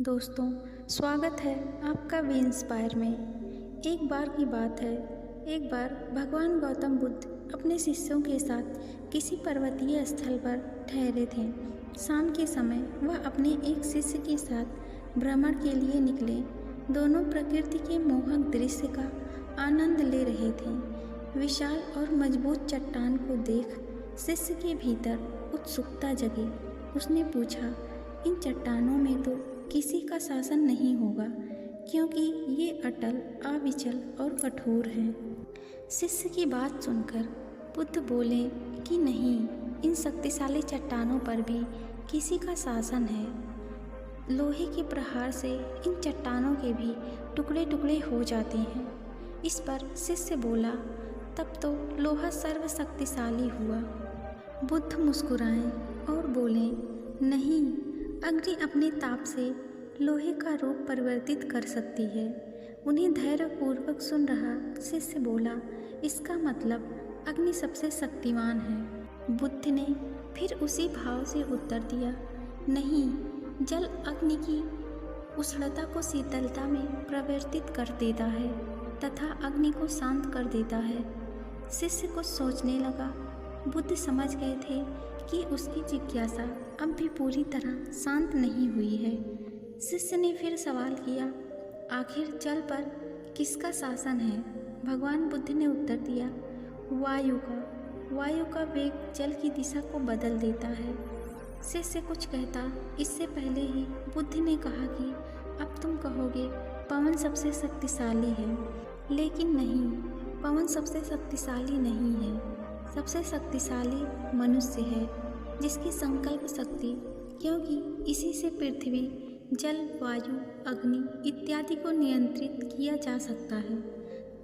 दोस्तों, स्वागत है आपका वी इंस्पायर में। एक बार की बात है, एक बार भगवान गौतम बुद्ध अपने शिष्यों के साथ किसी पर्वतीय स्थल पर ठहरे थे। शाम के समय वह अपने एक शिष्य के साथ भ्रमण के लिए निकले। दोनों प्रकृति के मोहक दृश्य का आनंद ले रहे थे। विशाल और मजबूत चट्टान को देख शिष्य के भीतर उत्सुकता जगी। उसने पूछा, इन चट्टानों में तो किसी का शासन नहीं होगा, क्योंकि ये अटल, अविचल और कठोर हैं। शिष्य की बात सुनकर बुद्ध बोले कि नहीं, इन शक्तिशाली चट्टानों पर भी किसी का शासन है। लोहे के प्रहार से इन चट्टानों के भी टुकड़े टुकड़े हो जाते हैं। इस पर शिष्य बोला, तब तो लोहा सर्वशक्तिशाली हुआ। बुद्ध मुस्कुराए और बोले, नहीं, अग्नि अपने ताप से लोहे का रूप परिवर्तित कर सकती है। उन्हें धैर्यपूर्वक सुन रहा शिष्य बोला, इसका मतलब अग्नि सबसे शक्तिमान है। बुद्ध ने फिर उसी भाव से उत्तर दिया, नहीं, जल अग्नि की उष्णता को शीतलता में परिवर्तित कर देता है तथा अग्नि को शांत कर देता है। शिष्य कुछ सोचने लगा। बुद्ध समझ गए थे कि उसकी जिज्ञासा अब भी पूरी तरह शांत नहीं हुई है। शिष्य ने फिर सवाल किया, आखिर जल पर किसका शासन है? भगवान बुद्ध ने उत्तर दिया, वायु का। वायु का वेग जल की दिशा को बदल देता है। शिष्य कुछ कहता इससे पहले ही बुद्ध ने कहा कि अब तुम कहोगे पवन सबसे शक्तिशाली है, लेकिन नहीं, पवन सबसे शक्तिशाली नहीं है। सबसे शक्तिशाली मनुष्य है, जिसकी संकल्प शक्ति, क्योंकि इसी से पृथ्वी, जल, वायु, अग्नि इत्यादि को नियंत्रित किया जा सकता है।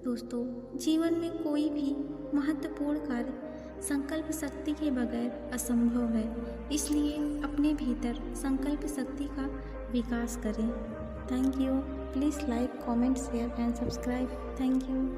दोस्तों, जीवन में कोई भी महत्वपूर्ण कार्य संकल्प शक्ति के बगैर असंभव है। इसलिए अपने भीतर संकल्प शक्ति का विकास करें। Thank you. Please like, comment, share and subscribe. Thank you.